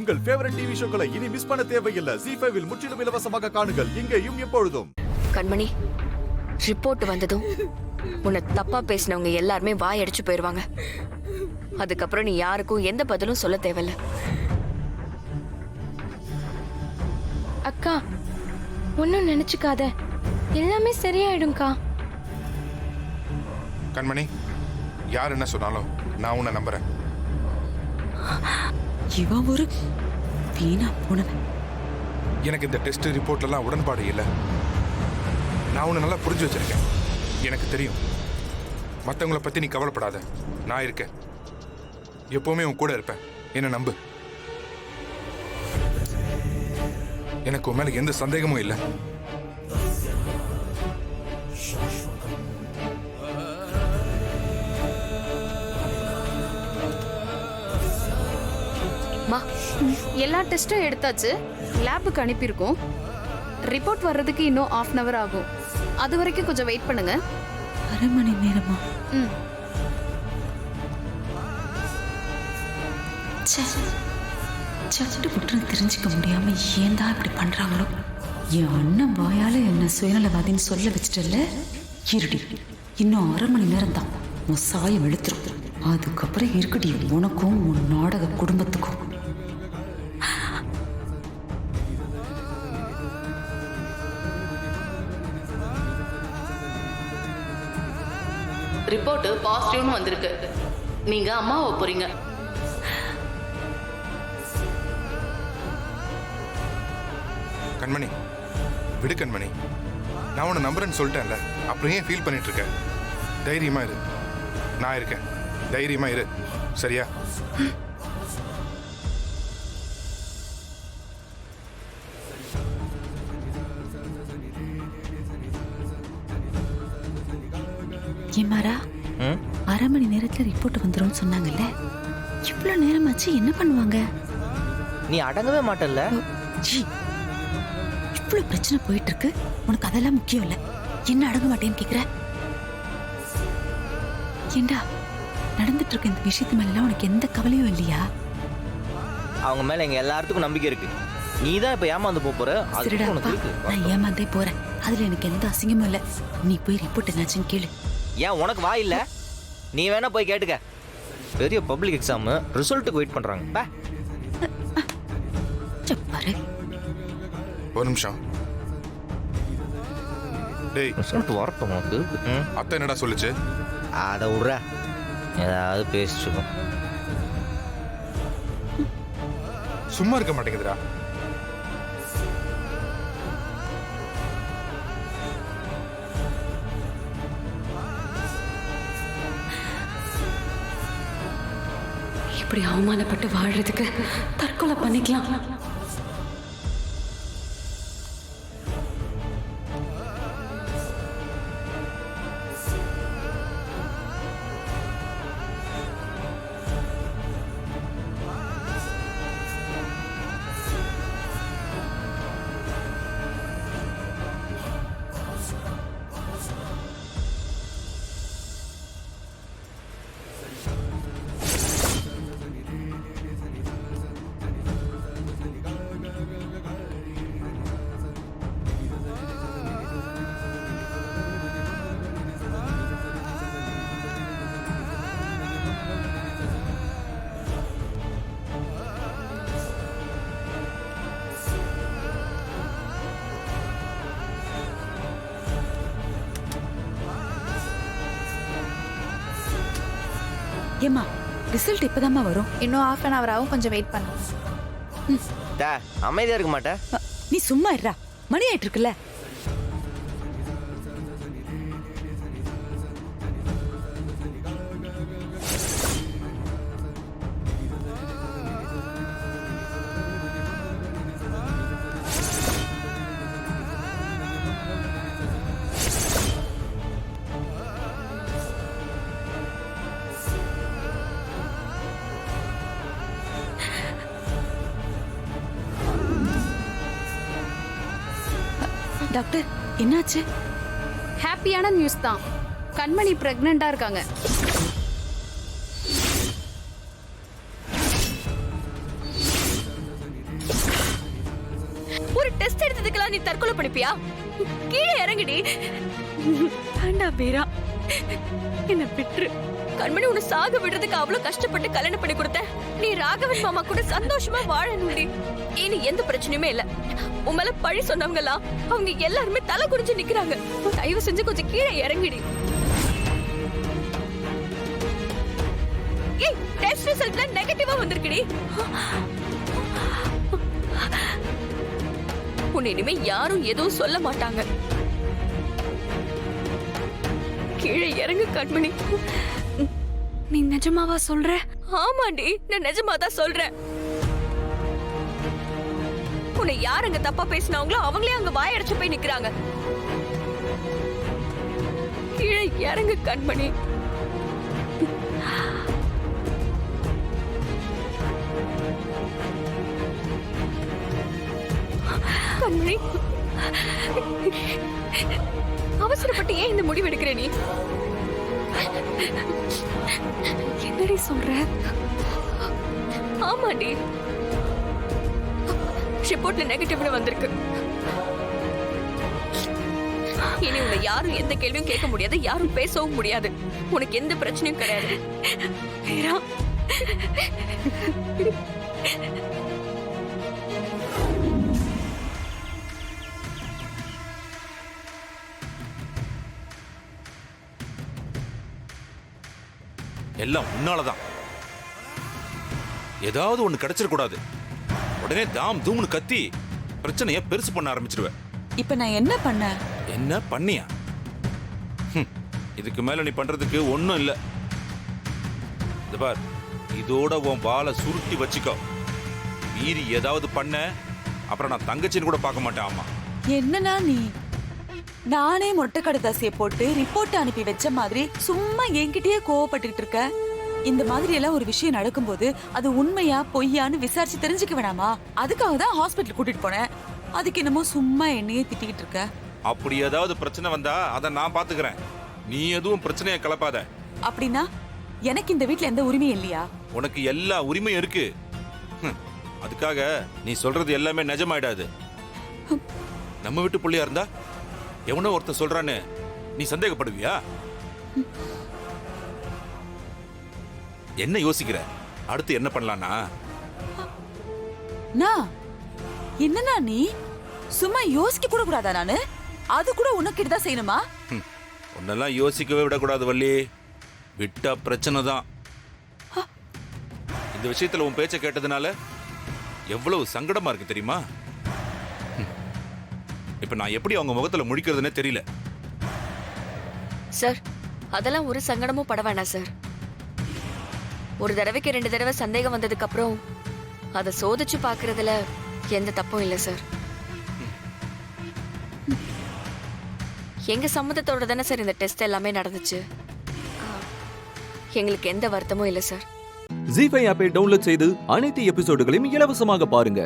உங்கள் favourite TV ஷோக்களை இனி miss பண்ண தேவையில்லை. ZEE5 இல் முற்றிலும் இலவசமாக காணுங்கள். இங்கேயும் எப்பொழுதும். கண்மணி, ரிப்போர்ட் வந்ததும் உன்னை தப்பா பேசினவங்க எல்லாருமே வாயடிச்சு போயிருவாங்க. அதுக்கப்புறம் நீ யாருக்கும் எந்த பதிலும் சொல்ல தேவையில்ல. அக்கா, ஒன்னும் நினைச்சுக்காத, எல்லாமே சரியாயிடும்க்கா. கண்மணி, யார் என்ன சொன்னாலும் நான் உன்னை நம்புறேன். இவன் ஒரு வீணா போனவன். எனக்கு இந்த டெஸ்ட் ரிப்போர்ட்லாம் உடன்பாடு இல்லை. நான் உன்னை நல்லா புரிஞ்சு வச்சிருக்கேன். எனக்கு தெரியும். மற்றவங்கள பற்றி நீ கவலைப்படாத, நான் இருக்கேன். எப்போவுமே உன் கூட இருப்பேன். என்னை நம்பு. எனக்கு உன் மேலே எந்த சந்தேகமும் இல்லை. எல்லா டெஸ்டும் எடுத்தாச்சு, லேபுக்கு அனுப்பியிருக்கோம். ரிப்போர்ட் வர்றதுக்கு இன்னும் 1/2 hour ஆகும். அது வரைக்கும் கொஞ்சம் வெயிட் பண்ணுங்க. 1/2 மணி நேரமா? சட்டு புட்டுன்னு தெரிஞ்சுக்க முடியாம ஏன்தான் இப்படி பண்றாங்களோ? என் அண்ணன் வாயால என்ன சுயநலவாதின்னு சொல்ல வச்சுட்டல. இருடி, இன்னும் 1/2 மணி நேரம் தான். உன் சாயம் வெளுத்துரும். அதுக்கப்புறம் இருக்குடி உனக்கும் உன் நாடக குடும்பத்துக்கும். ரிப்போர்ட் பாசிட்டிவ்னு வந்திருக்கு. நீங்க அம்மாவை போறீங்க. கண்மணி, விடு கண்மணி. நான் உன்னை நம்புறேன்னு சொல்லிட்டேன்ல, அப்புறம் ஏன் ஃபீல் பண்ணிட்டு இருக்க? தைரியமா இரு, நான் இருக்கேன். தைரியமா இரு, சரியா? ஏமாரா, 1/2 மணி நேரத்துல ரிப்போர்ட் வந்துரும் சொன்னாங்கல்ல. இவ்வளவு நேரமாச்சு, என்ன பண்ணுவாங்க? நீ அடங்கவே மாட்டல்ல. இவ்வளவு பிரச்சனை போயிட்டு இருக்கு, உனக்கு அதெல்லாம் முக்கியம் இல்ல. என்ன அடங்க மாட்டேன்னு கேக்குற? ஏண்டா, நடந்துட்டு இருக்க இந்த விஷயத்து மேல உனக்கு எந்த கவலையும் இல்லையா? அவங்க மேல எங்க எல்லாத்துக்கும் நம்பிக்கை இருக்கு. நீ தான் இப்ப ஏமாந்து போற. நான் ஏமாந்தே போறேன். அதுல எனக்கு எந்த அசிங்கமும் இல்ல. நீ போய் ரிப்போர்ட் என்னாச்சுன்னு கேளு. ஏன் உனக்கு வாய் இல்ல? நீ வேணா போய் கேட்டுக்க. பெரிய பப்ளிக் எக்ஸாம் ரிசல்ட்டுக்கு வெயிட் பண்றாங்க. பாரு, ஒரு நிமிஷம். டேய், ரிசல்ட் வரட்டும். உனக்கு அத்தை என்னடா சொல்லுச்சு? அதை விடுற, ஏதாவது பேசிச்சுக்கோ. சும்மா இருக்க மாட்டேங்குதுடா. இப்படி அவமானப்பட்டு வாழ்றதுக்கு தற்கொலை பண்ணிக்கலாம். ஏமா, ரிசல்ட் இப்பதாம்மா வரும். இன்னும் 1/2 hour ஆகும். கொஞ்சம் வெயிட் பண்ணுங்க. அமைதியா இருக்க மாட்டேன். நீ சும்மா இருடா, மணி ஆயிட்டு இருக்குல்ல. டாக்டர், என்னாச்சு? ஹாப்பியான நியூஸ் தான். கண்மணி பிரெக்னெண்டா இருக்காங்க. டெஸ்ட் எடுத்ததுக்கெல்லாம் நீ தற்கொலை பண்ணிப்பியா? கீழே இறங்குடி. வேண்டாம் வீரா, என்ன விட்டுரு. கண்மணி, உன்னை சாக விடுறதுக்கு அவ்வளவு கஷ்டப்பட்டு கல்யாணம் பண்ணி கொடுத்தேன். நீ ராகவன் மாமா கூட சந்தோஷமா வாழணும்டி. இனி எந்த பிரச்சனையுமே இல்ல. உன் மேல பழி சொன்னவங்க எல்லாம் அவங்க எல்லாருமே தலை குடிஞ்சு நிக்கிறாங்க. தயவு செஞ்சு கொஞ்சம் கீழே இறங்கிடி. ஏய், டெஸ்ட் ரிசல்ட்ல நெகட்டிவா வந்திருக்குடி. உன்னை இனிமே யாரும் எதுவும் சொல்ல மாட்டாங்க. கீழே இறங்கு கண்மணி. நீ நிஜமாவா சொல்ற? ஆமாண்டி, நான் நிஜமா தான் சொல்றேன். உன்னை யார் அங்க தப்பா பேசினவங்களோ அவங்களே அங்க வாயடைச்சு போய் நிக்கிறாங்க. கீழே இறங்கு கண்மணி. கண்மணி, அவசரப்பட்டு ஏன் இந்த முடிவு எடுக்கிற நீ? என்னடி சொல்ற? ஆமாண்டி, ரிப்போர்ட்ல நெகட்டிவ்னு வந்திருக்கு. இனி உன்னை யாரும் எந்த கேள்வியும் கேட்க முடியாது, யாரும் பேசவும் முடியாது. உனக்கு எந்த பிரச்சனையும் கிடையாது. வீரா, எல்லாம் உன்னாலதான். ஏதாவது ஒண்ணு கிடைச்சிடக்கூடாது. உடனே தாம் தூம்னு கத்தி பிரச்சனைய பெருசு பண்ண ஆரம்பிச்சிருவேன். இப்ப நான் என்ன பண்ண? என்ன பண்ணியா? இதுக்கு மேல நீ பண்றதுக்கு ஒண்ணும் இல்ல. இது பார், இதோட உன் வாளை சுருட்டி வச்சுக்கோ. மீறி ஏதாவது பண்ண அப்புறம் நான் தங்கச்சின்னு கூட பார்க்க மாட்டேன். ஆமா, என்னன்னா நீ நானே மொட்டை கடுதாசியை போட்டு ரிப்போர்ட் அனுப்பி வச்ச மாதிரி சும்மா என்கிட்டயே கோவப்பட்டுக்கிட்டு இருக்க. இந்த மாதிரி எல்லாம் ஒரு விஷயம் நடக்கும்போது அது உண்மையா பொய்யான்னு விசாரிச்சு தெரிஞ்சுக்க வேணாமா? அதுக்காக தான் ஹாஸ்பிட்டல் கூட்டிட்டு போனேன். அதுக்கு என்னமோ சும்மா என்னையே திட்டிக்கிட்டு இருக்க. அப்படி ஏதாவது பிரச்சனை வந்தா அதை நான் பாத்துக்கிறேன். நீ எதுவும் பிரச்சனையை கிளப்பாத. அப்படின்னா எனக்கு இந்த வீட்ல எந்த உரிமையும் இல்லையா? உனக்கு எல்லா உரிமையும் இருக்கு. அதுக்காக நீ சொல்றது எல்லாமே நிஜமாயிடாது. நம்ம வீட்டு புள்ளையா இருந்தா எவனோ ஒருத்தர் சொல்றான்னு நீ சந்தேகப்படுவியா? என்ன யோசிக்கிற? அடுத்து என்ன பண்ணலானா? என்னன்னா நீ சும்மா யோசிக்க கூட கூடாதா? நானு அது கூட உனக்கிட்ட தான் செய்யணுமா? உன்னெல்லாம் யோசிக்கவே விடக்கூடாது வள்ளி. விட்டா பிரச்சனை தான். இந்த விஷயத்துல உன் பேச்ச கேட்டதுனால எவ்வளவு சங்கடமா இருக்கு தெரியுமா? இப்ப நான் எப்படி அவங்க முகத்துல முழிக்கிறதுனே தெரியல. சார், அதெல்லாம் ஒரு சங்கடமும் பட வேணாம் சார். ஒரு தடவைக்கு 2 தடவை சந்தேகம் வந்ததுக்கு அப்புறம் அதை சோதிச்சு பாக்குறதுல எந்த தப்பும் இல்லை சார். எங்க சம்மதத்தோட தானே சார் இந்த டெஸ்ட் எல்லாமே நடந்துச்சு. எங்களுக்கு எந்த வருத்தமும் இல்லை சார். ஜீ5 ஆப்பை டவுன்லோட் செய்து அனைத்து எபிசோடுகளையும் இலவசமாக பாருங்க.